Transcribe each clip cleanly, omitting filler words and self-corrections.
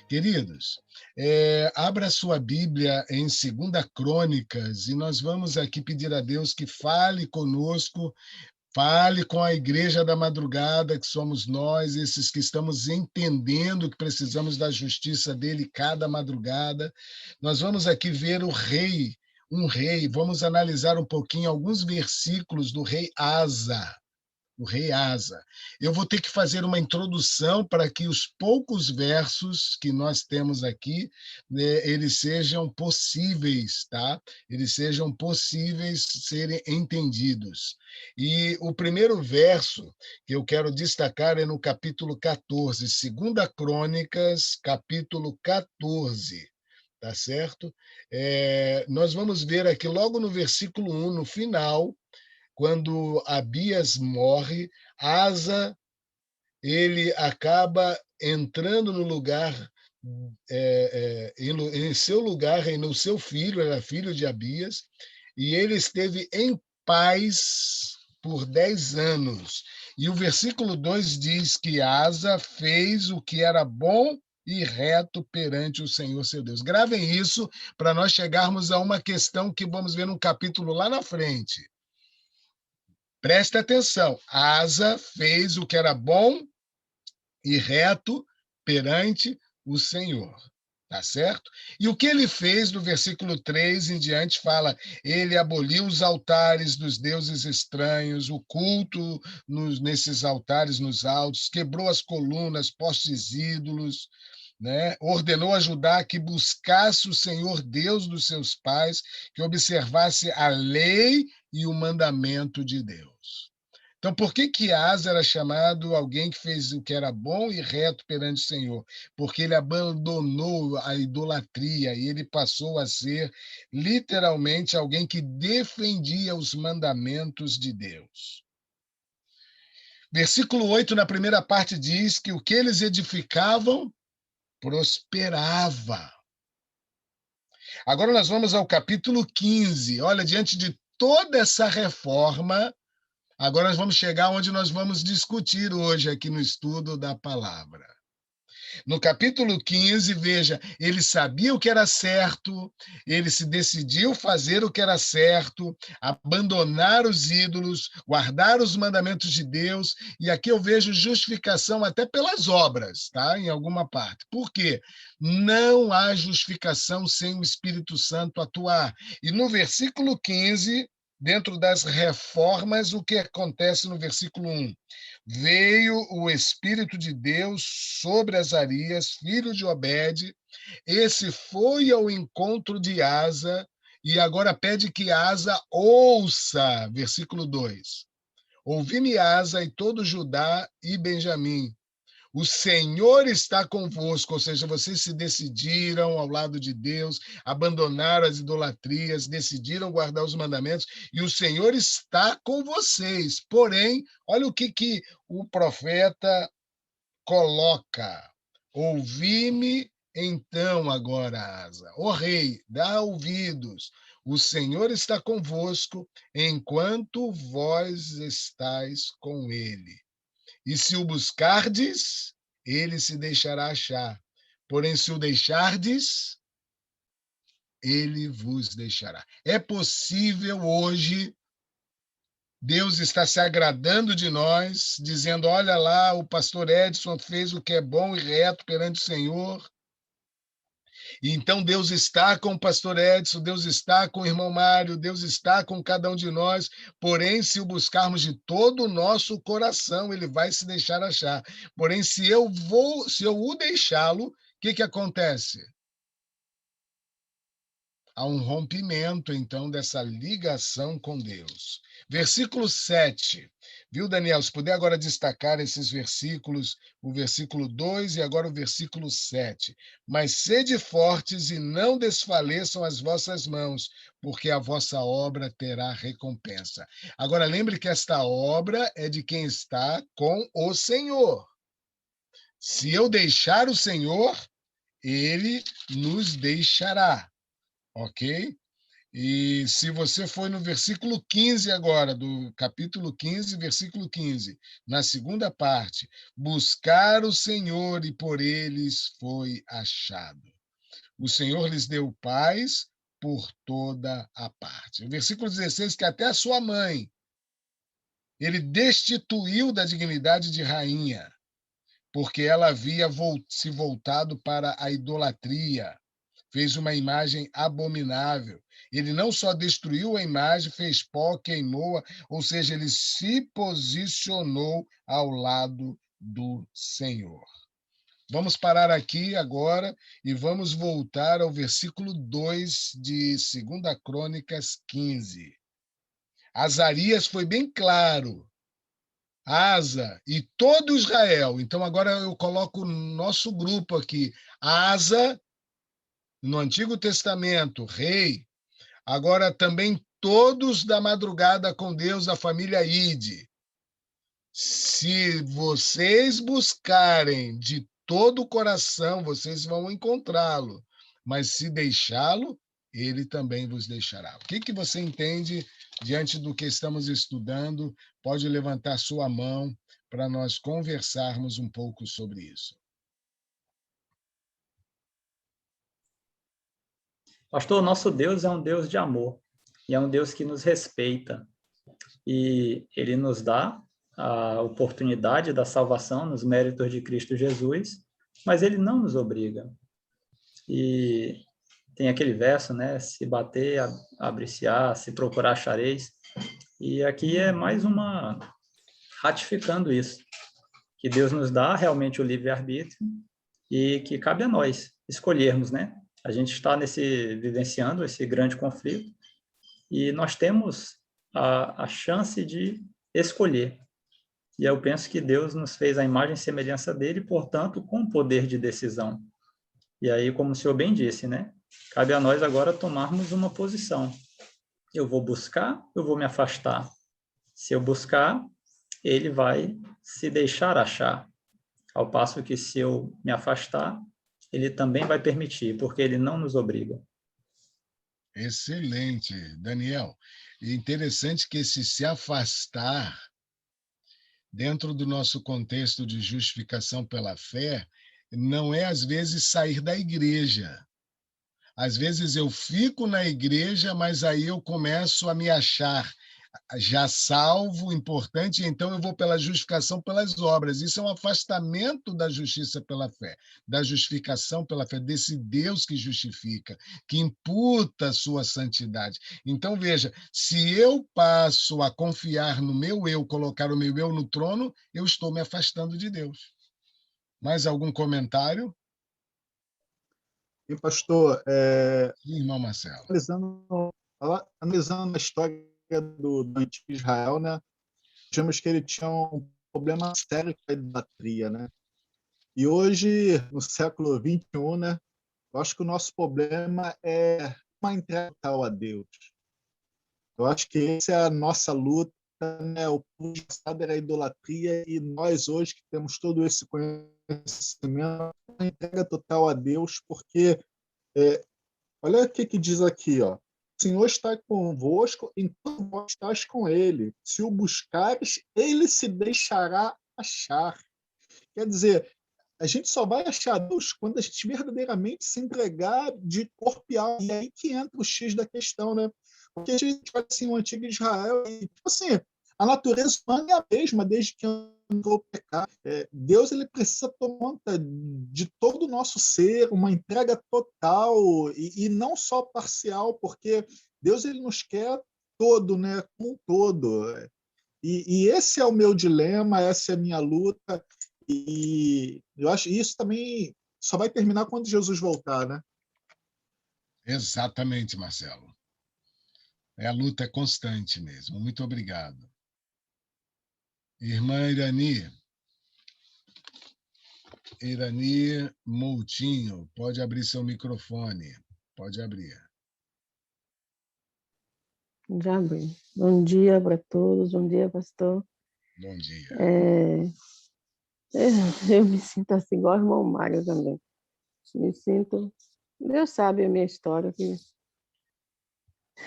Queridos, abra sua Bíblia em Segunda Crônicas e nós vamos aqui pedir a Deus que fale conosco, fale com a igreja da madrugada, que somos nós, esses que estamos entendendo que precisamos da justiça dele cada madrugada. Nós vamos aqui ver um rei, vamos analisar um pouquinho alguns versículos do rei Asa. O rei Asa. Eu vou ter que fazer uma introdução para que os poucos versos que nós temos aqui, né, eles sejam possíveis, tá? Eles sejam possíveis serem entendidos. E o primeiro verso que eu quero destacar é no capítulo 14, Segunda Crônicas, capítulo 14. Tá certo? Nós vamos ver aqui logo no versículo 1, no final, quando Abias morre, Asa ele acaba entrando no lugar, em seu lugar, no seu filho, era filho de Abias, e ele esteve em paz por 10 anos. E o versículo 2 diz que Asa fez o que era bom e reto perante o Senhor seu Deus. Gravem isso para nós chegarmos a uma questão que vamos ver num capítulo lá na frente. Presta atenção, Asa fez o que era bom e reto perante o Senhor. Tá certo? E o que ele fez, do versículo 3 em diante, fala: ele aboliu os altares dos deuses estranhos, o culto nesses altares nos altos, quebrou as colunas, postes ídolos, né? Ordenou a Judá que buscasse o Senhor Deus dos seus pais, que observasse a lei e o mandamento de Deus. Então, por que Asa era chamado alguém que fez o que era bom e reto perante o Senhor? Porque ele abandonou a idolatria e ele passou a ser, literalmente, alguém que defendia os mandamentos de Deus. Versículo 8, na primeira parte, diz que o que eles edificavam prosperava. Agora nós vamos ao capítulo 15. Olha, diante de toda essa reforma, agora nós vamos chegar onde nós vamos discutir hoje aqui no estudo da palavra. No capítulo 15, veja, ele sabia o que era certo, ele se decidiu fazer o que era certo, abandonar os ídolos, guardar os mandamentos de Deus, e aqui eu vejo justificação até pelas obras, tá? Em alguma parte. Por quê? Não há justificação sem o Espírito Santo atuar. E no versículo 15, dentro das reformas, o que acontece no versículo 1? Veio o Espírito de Deus sobre Azarias, filho de Obed. Esse foi ao encontro de Asa e agora pede que Asa ouça. Versículo 2. Ouvi-me, Asa, e todo Judá e Benjamim. O Senhor está convosco, ou seja, vocês se decidiram ao lado de Deus, abandonaram as idolatrias, decidiram guardar os mandamentos, e o Senhor está com vocês. Porém, olha o que o profeta coloca. Ouvi-me então agora, Asa. Ó rei, dá ouvidos. O Senhor está convosco enquanto vós estáis com ele. E se o buscardes, ele se deixará achar. Porém, se o deixardes, ele vos deixará. É possível hoje Deus está se agradando de nós, dizendo: olha lá, o pastor Edson fez o que é bom e reto perante o Senhor. E então Deus está com o pastor Edson, Deus está com o irmão Mário, Deus está com cada um de nós. Porém, se o buscarmos de todo o nosso coração, ele vai se deixar achar. Porém, se eu o deixá-lo, o que acontece? Há um rompimento, então, dessa ligação com Deus. Versículo 7. Viu, Daniel? Se puder agora destacar esses versículos, o versículo 2 e agora o versículo 7. Mas sede fortes e não desfaleçam as vossas mãos, porque a vossa obra terá recompensa. Agora, lembre que esta obra é de quem está com o Senhor. Se eu deixar o Senhor, ele nos deixará. Ok? E se você for no versículo 15 agora, do capítulo 15, versículo 15, na segunda parte, buscar o Senhor e por eles foi achado. O Senhor lhes deu paz por toda a parte. O versículo 16, que até a sua mãe ele destituiu da dignidade de rainha, porque ela havia se voltado para a idolatria, fez uma imagem abominável. Ele não só destruiu a imagem, fez pó, queimou-a, ou seja, ele se posicionou ao lado do Senhor. Vamos parar aqui agora e vamos voltar ao versículo 2 de 2 Crônicas 15. Azarias foi bem claro. Asa e todo Israel. Então, agora eu coloco o nosso grupo aqui. Asa, no Antigo Testamento, rei. Agora também todos da madrugada com Deus, da família Ide. Se vocês buscarem de todo o coração, vocês vão encontrá-lo. Mas se deixá-lo, ele também vos deixará. O que você entende diante do que estamos estudando? Pode levantar sua mão para nós conversarmos um pouco sobre isso. Pastor, nosso Deus é um Deus de amor e é um Deus que nos respeita. E ele nos dá a oportunidade da salvação nos méritos de Cristo Jesus, mas ele não nos obriga. E tem aquele verso, né? Se bater, abre-se-á, se procurar, achareis. E aqui é mais uma ratificando isso, que Deus nos dá realmente o livre-arbítrio e que cabe a nós escolhermos, né? A gente está vivenciando esse grande conflito e nós temos a chance de escolher. E eu penso que Deus nos fez a imagem e semelhança dele, portanto, com poder de decisão. E aí, como o senhor bem disse, né? Cabe a nós agora tomarmos uma posição. Eu vou buscar, eu vou me afastar. Se eu buscar, ele vai se deixar achar. Ao passo que se eu me afastar, ele também vai permitir, porque ele não nos obriga. Excelente, Daniel. E interessante que esse se afastar, dentro do nosso contexto de justificação pela fé, não é, às vezes, sair da igreja. Às vezes eu fico na igreja, mas aí eu começo a me achar já salvo, importante, então eu vou pela justificação pelas obras. Isso é um afastamento da justiça pela fé, da justificação pela fé, desse Deus que justifica, que imputa a sua santidade. Então, veja, se eu passo a confiar no meu eu, colocar o meu eu no trono, eu estou me afastando de Deus. Mais algum comentário? E, pastor, Irmão Marcelo. Analisando a história do antigo Israel, né, vemos que ele tinha um problema sério com a idolatria, né? E hoje, no século XXI, né, eu acho que o nosso problema é uma entrega total a Deus. Eu acho que essa é a nossa luta, né? O passado era a idolatria e nós hoje que temos todo esse conhecimento, uma entrega total a Deus, porque olha o que diz aqui, ó. O Senhor está convosco enquanto vós estás com ele. Se o buscares, ele se deixará achar. Quer dizer, a gente só vai achar Deus quando a gente verdadeiramente se entregar de corpo e alma. E aí que entra o X da questão, né? Porque a gente olha assim, o antigo Israel, e, tipo assim, a natureza humana é a mesma desde que entrou o pecado. Deus ele precisa tomar conta de todo o nosso ser, uma entrega total e não só parcial, porque Deus ele nos quer todo, né? Com um todo. E esse é o meu dilema, essa é a minha luta. E eu acho que isso também só vai terminar quando Jesus voltar, né? Exatamente, Marcelo. A luta é constante mesmo. Muito obrigado. Irmã Irani Moutinho, pode abrir seu microfone. Pode abrir. Já abri. Bom dia para todos, bom dia, pastor. Bom dia. Eu me sinto assim, igual o irmão Mário também. Me sinto... Deus sabe a minha história, que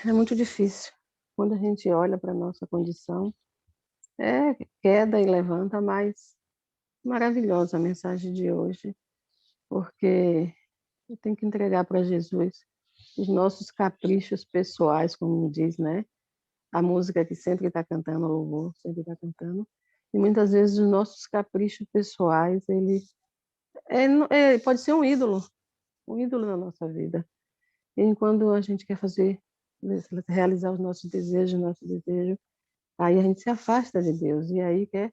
É muito difícil. Quando a gente olha para a nossa condição, é queda e levanta, mas maravilhosa a mensagem de hoje, porque eu tenho que entregar para Jesus os nossos caprichos pessoais, como diz, né? A música que sempre está cantando, o louvor sempre está cantando. E muitas vezes os nossos caprichos pessoais, ele pode ser um ídolo na nossa vida. E quando a gente quer realizar os nossos desejos, aí a gente se afasta de Deus e aí quer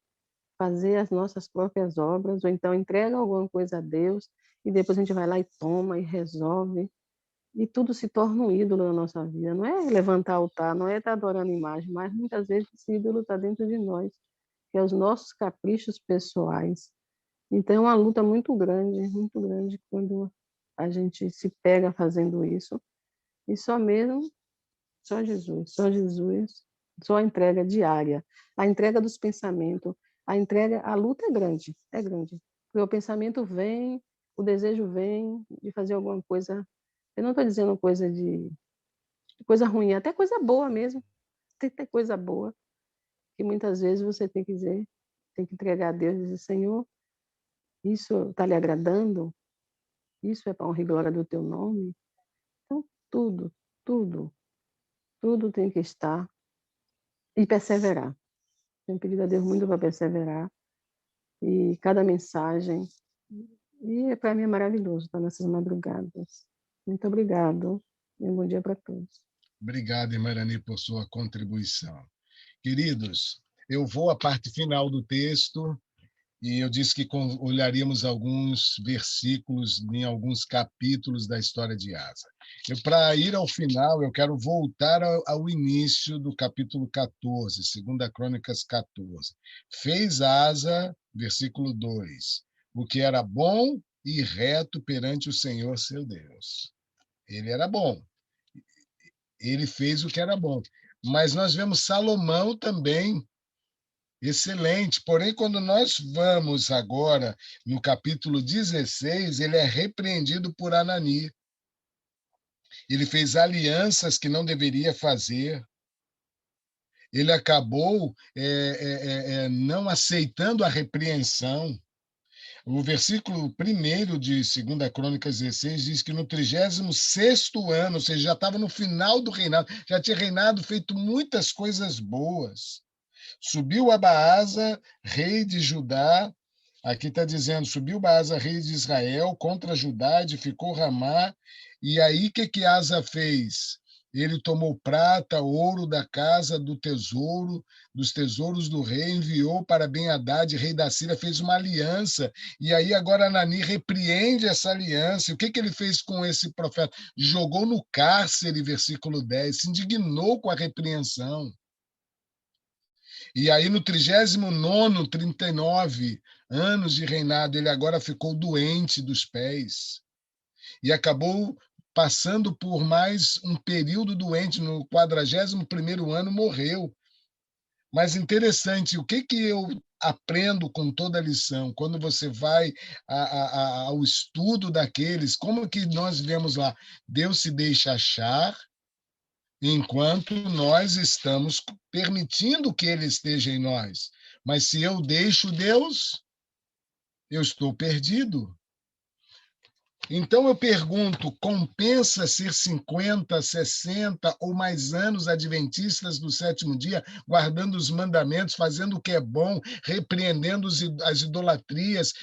fazer as nossas próprias obras, ou então entrega alguma coisa a Deus e depois a gente vai lá e toma e resolve. E tudo se torna um ídolo na nossa vida. Não é levantar altar, não é estar adorando imagem, mas muitas vezes esse ídolo está dentro de nós, que é os nossos caprichos pessoais. Então é uma luta muito grande quando a gente se pega fazendo isso. E só mesmo, só Jesus, só a entrega diária, a entrega dos pensamentos, a luta é grande, é grande. Porque o pensamento vem, o desejo vem de fazer alguma coisa. Eu não estou dizendo de coisa ruim, até coisa boa mesmo. Tem que ter coisa boa, que muitas vezes você tem que dizer, tem que entregar a Deus e dizer, Senhor, isso está lhe agradando? Isso é para honra e glória do teu nome? Então, tudo, tudo, tudo tem que estar e perseverar. Tenho pedido a Deus muito para perseverar e cada mensagem, e para mim é maravilhoso estar nessas madrugadas. Muito obrigado e um bom dia para todos. Obrigado, Imarani, por sua contribuição. Queridos, eu vou à parte final do texto e eu disse que olharíamos alguns versículos em alguns capítulos da história de Asa. Para ir ao final, eu quero voltar ao início do capítulo 14, 2 Crônicas 14. Fez Asa, versículo 2, o que era bom e reto perante o Senhor seu Deus. Ele era bom, ele fez o que era bom. Mas nós vemos Salomão também excelente. Porém, quando nós vamos agora no capítulo 16, ele é repreendido por Anani. Ele fez alianças que não deveria fazer. Ele acabou não aceitando a repreensão. O versículo 1 de 2 Crônicas 16 diz que no 36º ano, ou seja, já estava no final do reinado, já tinha reinado, feito muitas coisas boas. Subiu a Baasa, rei de Judá, aqui está dizendo, subiu Baasa, rei de Israel, contra Judá, edificou Ramá, e aí o que Asa fez? Ele tomou prata, ouro da casa do tesouro, dos tesouros do rei, enviou para Ben-Hadad, rei da Síria, fez uma aliança, e aí agora Anani repreende essa aliança. E o que ele fez com esse profeta? Jogou no cárcere, versículo 10, se indignou com a repreensão. E aí, no 39º, 39 anos de reinado, ele agora ficou doente dos pés. E acabou passando por mais um período doente. No 41º ano, morreu. Mas interessante, o que eu aprendo com toda a lição? Quando você vai ao estudo daqueles, como que nós vemos lá? Deus se deixa achar, enquanto nós estamos permitindo que ele esteja em nós. Mas se eu deixo Deus, eu estou perdido. Então eu pergunto, compensa ser 50, 60 ou mais anos adventistas do sétimo dia, guardando os mandamentos, fazendo o que é bom, repreendendo as idolatrias,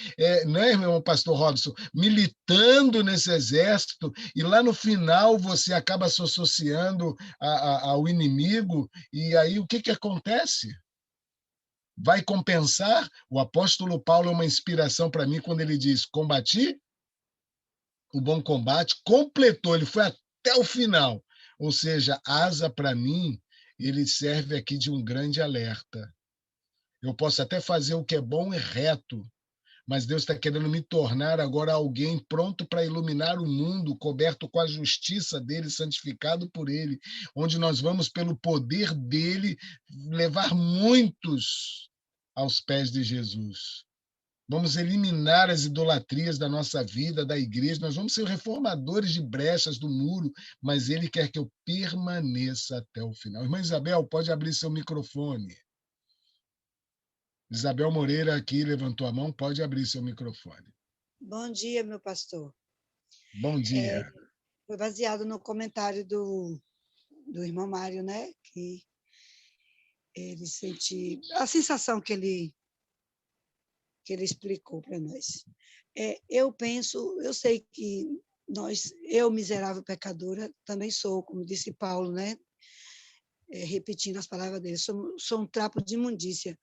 né, irmão pastor Robson? Militando nesse exército, e lá no final você acaba se associando ao inimigo, e aí o que acontece? Vai compensar? O apóstolo Paulo é uma inspiração para mim quando ele diz, combati o bom combate, completou, ele foi até o final. Ou seja, Asa, para mim, ele serve aqui de um grande alerta. Eu posso até fazer o que é bom e reto, mas Deus está querendo me tornar agora alguém pronto para iluminar o mundo, coberto com a justiça dele, santificado por ele, onde nós vamos, pelo poder dele, levar muitos aos pés de Jesus. vamos eliminar as idolatrias da nossa vida, da igreja, nós vamos ser reformadores de brechas do muro, mas ele quer que eu permaneça até o final. Irmã Isabel, pode abrir seu microfone. Isabel Moreira aqui levantou a mão, pode abrir seu microfone. Bom dia, meu pastor. Bom dia. Foi baseado no comentário do irmão Mário, né? Que ele sente a sensação que ele explicou para nós. Eu sei que eu, miserável pecadora, também sou, como disse Paulo, né? Repetindo as palavras dele, sou um trapo de imundícia.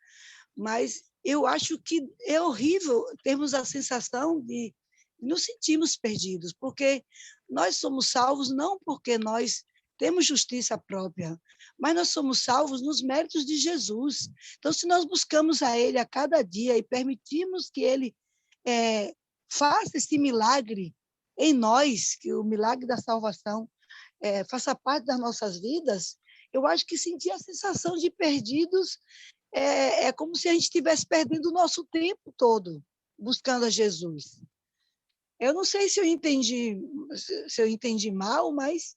Mas eu acho que é horrível termos a sensação de nos sentirmos perdidos, porque nós somos salvos não porque nós temos justiça própria, mas nós somos salvos nos méritos de Jesus. Então, se nós buscamos a Ele a cada dia e permitirmos que Ele faça esse milagre em nós, que o milagre da salvação faça parte das nossas vidas, eu acho que sentir a sensação de perdidos é como se a gente estivesse perdendo o nosso tempo todo buscando a Jesus. Eu não sei se eu entendi mal, mas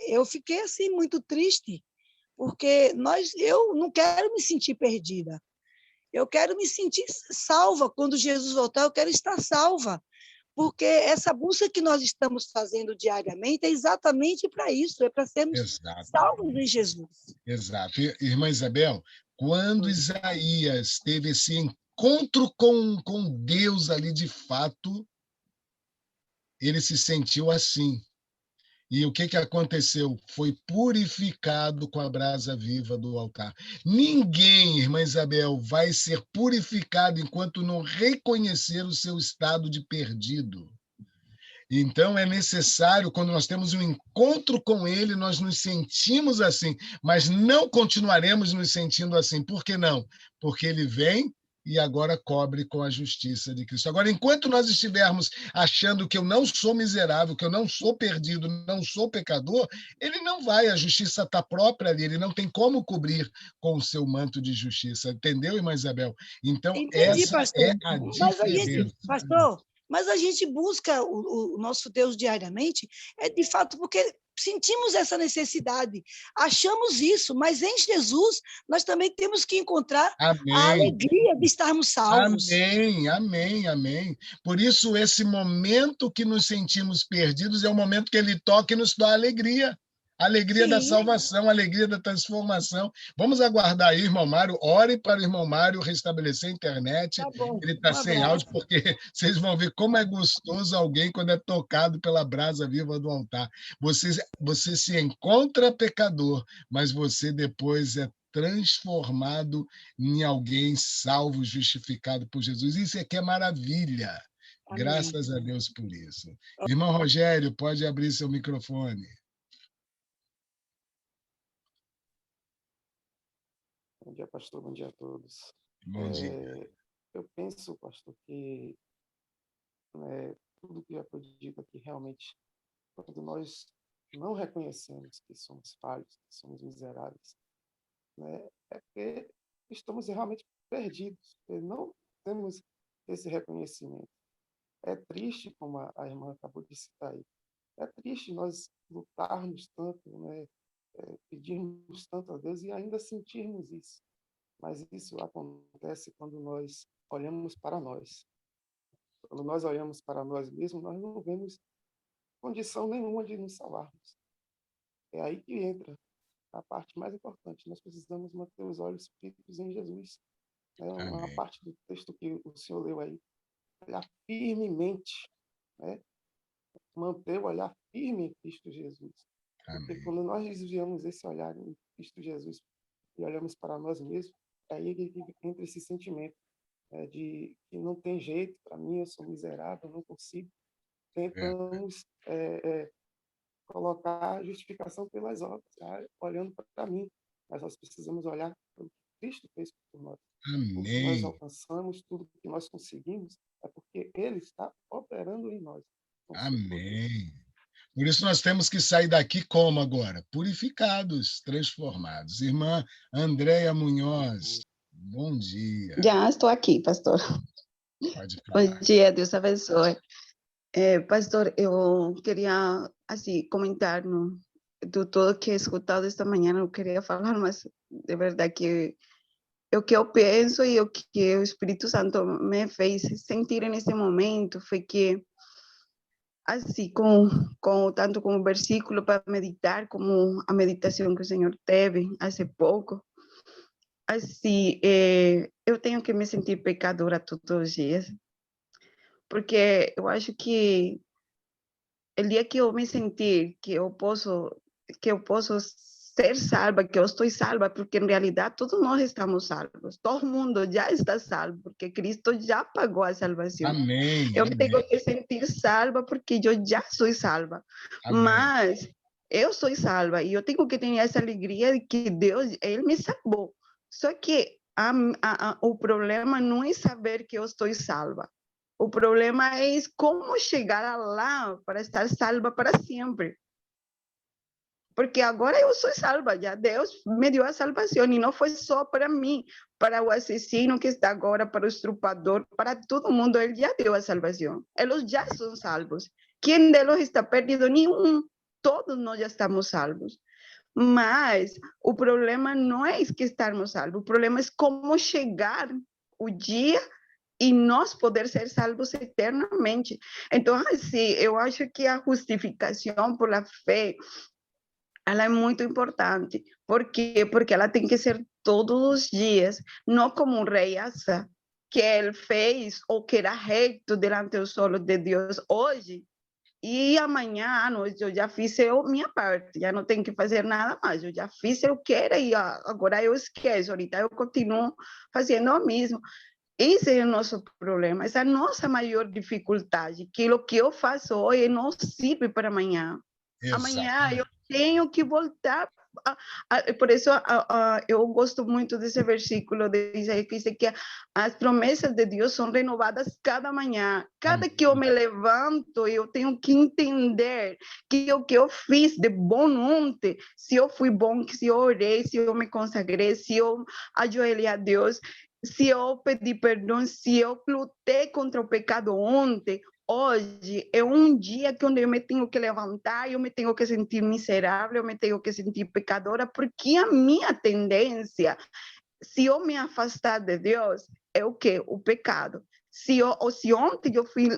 eu fiquei assim muito triste, porque eu não quero me sentir perdida. Eu quero me sentir salva. Quando Jesus voltar, eu quero estar salva, porque essa busca que nós estamos fazendo diariamente é exatamente para isso, é para sermos salvos em Jesus. Exato. Irmã Isabel, quando Isaías teve esse encontro com Deus ali de fato, ele se sentiu assim. E o que aconteceu? Foi purificado com a brasa viva do altar. Ninguém, irmã Isabel, vai ser purificado enquanto não reconhecer o seu estado de perdido. Então, é necessário, quando nós temos um encontro com Ele, nós nos sentimos assim, mas não continuaremos nos sentindo assim. Por que não? Porque Ele vem e agora cobre com a justiça de Cristo. Agora, enquanto nós estivermos achando que eu não sou miserável, que eu não sou perdido, não sou pecador, Ele não vai, a justiça está própria ali, Ele não tem como cobrir com o seu manto de justiça. Entendeu, irmã Isabel? Então, entendi, essa pastor. é a diferença. Mas a gente busca o nosso Deus diariamente, de fato, porque sentimos essa necessidade, achamos isso, mas em Jesus nós também temos que encontrar a alegria de estarmos salvos. Amém, amém, amém. Por isso, esse momento que nos sentimos perdidos é o momento que Ele toca e nos dá alegria. Alegria da salvação, alegria da transformação. Vamos aguardar aí, irmão Mário. Ore para o irmão Mário restabelecer a internet. Tá bom. Ele está sem áudio, porque vocês vão ver como é gostoso alguém quando é tocado pela brasa viva do altar. Você se encontra pecador, mas você depois é transformado em alguém salvo, justificado por Jesus. Isso aqui é maravilha. Amém. Graças a Deus por isso. Irmão Rogério, pode abrir seu microfone. Bom dia, pastor. Bom dia a todos. Bom dia. Eu penso, pastor, que tudo que já foi dito aqui, realmente, quando nós não reconhecemos que somos falhos, que somos miseráveis, é porque estamos realmente perdidos, não temos esse reconhecimento. É triste, como a irmã acabou de citar aí, é triste nós lutarmos tanto, pedirmos tanto a Deus e ainda sentirmos isso. Mas isso acontece quando nós olhamos para nós. Quando nós olhamos para nós mesmos, nós não vemos condição nenhuma de nos salvarmos. É aí que entra a parte mais importante. Nós precisamos manter os olhos fixos em Jesus. Uma parte do texto que o senhor leu aí, olhar firmemente, manter o olhar firme em Cristo Jesus. Porque quando nós desviamos esse olhar em Cristo Jesus e olhamos para nós mesmos, é aí que entra esse sentimento de que não tem jeito para mim, eu sou miserável, não consigo. Tentamos colocar justificação pelas obras, olhando para mim, mas nós precisamos olhar para o que Cristo fez por nós. Amém. O que nós alcançamos, tudo que nós conseguimos, é porque Ele está operando em nós. Amém. Por isso nós temos que sair daqui como agora? Purificados, transformados. Irmã Andréia Munhoz, bom dia. Já estou aqui, pastor. Pode Bom falar. dia, Deus abençoe. Pastor, eu queria assim, comentar do tudo que he escutado esta manhã, não queria falar, mas de verdade que o que eu penso e o que o Espírito Santo me fez sentir nesse momento foi que, assim, tanto com o versículo para meditar, como a meditação que o Senhor teve há pouco, assim, eu tenho que me sentir pecadora todos os dias, porque eu acho que o dia que eu me sentir que eu posso ser salva, que eu estou salva, porque em realidade todos nós estamos salvos, todo mundo já está salvo, porque Cristo já pagou a salvação. Amém, Eu me amém, tenho que sentir salva porque eu já sou salva, amém. mas eu sou salva e eu tenho que ter essa alegria de que Deus, Ele me salvou. Só que o problema não é saber que eu estou salva. O problema é como chegar lá para estar salva para sempre. Porque agora eu sou salva, já Deus me deu a salvação, e não foi só para mim, para o assassino que está agora, para o estrupador, para todo mundo, Ele já deu a salvação. Eles já são salvos. Quem deles está perdido? Nenhum. Todos nós já estamos salvos. Mas o problema não é que estarmos salvos, o problema é como chegar o dia e nós poder ser salvos eternamente. Então, assim, eu acho que a justificação por la fé, ela é muito importante. Por quê? Porque ela tem que ser todos os dias, não como um rei Asa, que ele fez o que era reto delante dos olhos de Deus hoje, e amanhã à noite eu já fiz a minha parte, já não tenho que fazer nada mais, eu já fiz o que era e agora eu esqueço, ahorita eu continuo fazendo o mesmo. Esse é o nosso problema, essa é a nossa maior dificuldade, que o que eu faço hoje não serve para amanhã. Amanhã eu tenho que voltar. Por isso, eu gosto muito desse versículo de Isaías, que diz que as promessas de Deus são renovadas cada manhã. Cada que eu me levanto, eu tenho que entender que o que eu fiz de bom ontem, se eu fui bom, se eu orei, se eu me consagrei, se eu ajoelhei a Deus, se eu pedi perdão, se eu lutei contra o pecado ontem, hoje é um dia que onde eu me tenho que levantar, eu me tenho que sentir miserável, eu me tenho que sentir pecadora, porque a minha tendência, se eu me afastar de Deus, é o quê? O pecado. Se ontem eu fui,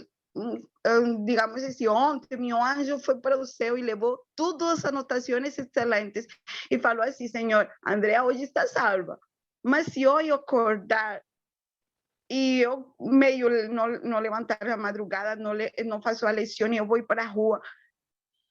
digamos assim, ontem meu anjo foi para o céu e levou todas as anotações excelentes e falou assim, Senhor, Andrea hoje está salva. Mas se eu acordar e eu meio não levantar a madrugada, não faço a lição e eu vou para a rua,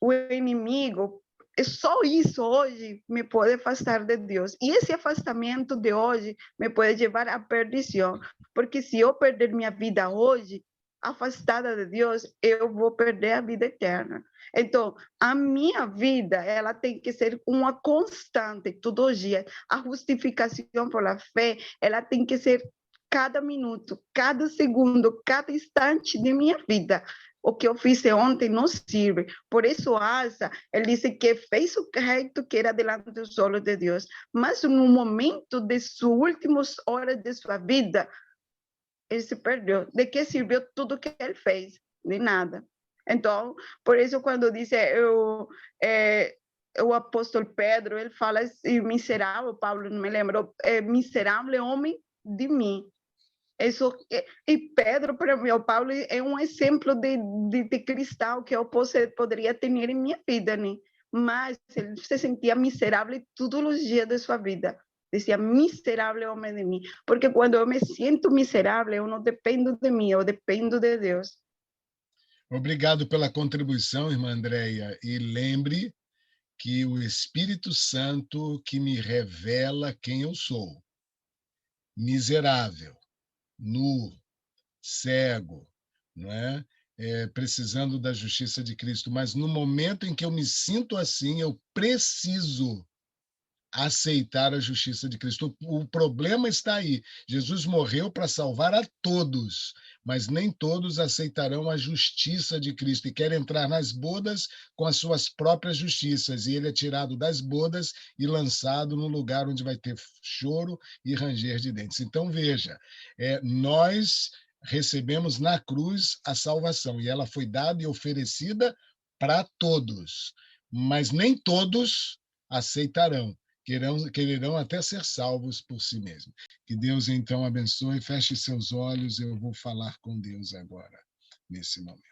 o inimigo, só isso hoje me pode afastar de Deus. E esse afastamento de hoje me pode levar à perdição, porque se eu perder minha vida hoje, afastada de Deus, eu vou perder a vida eterna. Então, a minha vida, ela tem que ser uma constante, todos os dias. A justificação pela fé, ela tem que ser cada minuto, cada segundo, cada instante de minha vida. O que eu fiz ontem não serve. Por isso, Asa, ele disse que fez o correto que era delante dos olhos de Deus. Mas no momento de suas últimas horas de sua vida, ele se perdeu. De que serviu tudo que ele fez? De nada. Então, por isso, quando disse o apóstolo Pedro, ele fala assim, miserável, Paulo não me lembro, miserável homem de mim. Isso, e Pedro, para mim, o Paulo é um exemplo de cristão que eu poderia ter em minha vida, né? Mas ele se sentia miserável todos os dias de sua vida. Dizia, miserável homem de mim. Porque quando eu me sinto miserável, eu não dependo de mim, eu dependo de Deus. Obrigado pela contribuição, irmã Andréia. E lembre que o Espírito Santo que me revela quem eu sou. Miserável, nu, cego, não é? Precisando da justiça de Cristo. Mas no momento em que eu me sinto assim, eu preciso aceitar a justiça de Cristo. O problema está aí. Jesus morreu para salvar a todos, mas nem todos aceitarão a justiça de Cristo e querem entrar nas bodas com as suas próprias justiças. E ele é tirado das bodas e lançado no lugar onde vai ter choro e ranger de dentes. Então, veja, nós recebemos na cruz a salvação, e ela foi dada e oferecida para todos, mas nem todos aceitarão, quererão até ser salvos por si mesmos. Que Deus, então, abençoe, feche seus olhos, eu vou falar com Deus agora, nesse momento.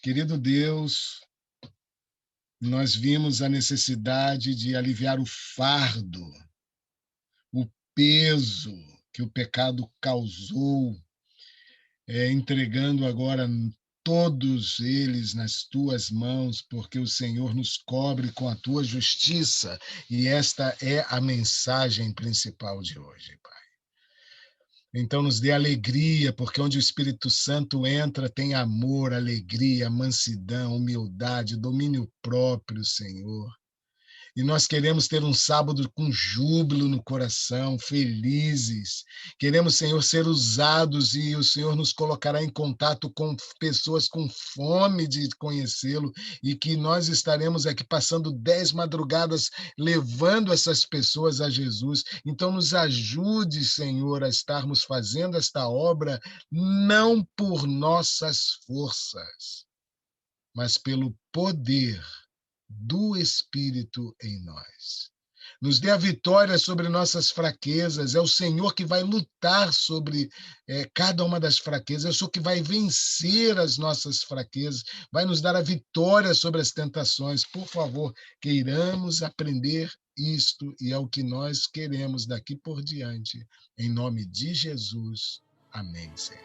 Querido Deus, nós vimos a necessidade de aliviar o fardo, o peso que o pecado causou, entregando agora todos eles nas tuas mãos, porque o Senhor nos cobre com a tua justiça, e esta é a mensagem principal de hoje, Pai. Então nos dê alegria, porque onde o Espírito Santo entra tem amor, alegria, mansidão, humildade, domínio próprio, Senhor. E nós queremos ter um sábado com júbilo no coração, felizes. Queremos, Senhor, ser usados, e o Senhor nos colocará em contato com pessoas com fome de conhecê-lo, e que nós estaremos aqui passando 10 madrugadas levando essas pessoas a Jesus. Então nos ajude, Senhor, a estarmos fazendo esta obra não por nossas forças, mas pelo poder do Espírito em nós. Nos dê a vitória sobre nossas fraquezas. É o Senhor que vai lutar sobre cada uma das fraquezas. É o Senhor que vai vencer as nossas fraquezas, vai nos dar a vitória sobre as tentações. Por favor, queiramos aprender isto, e é o que nós queremos daqui por diante. Em nome de Jesus. Amém, Senhor.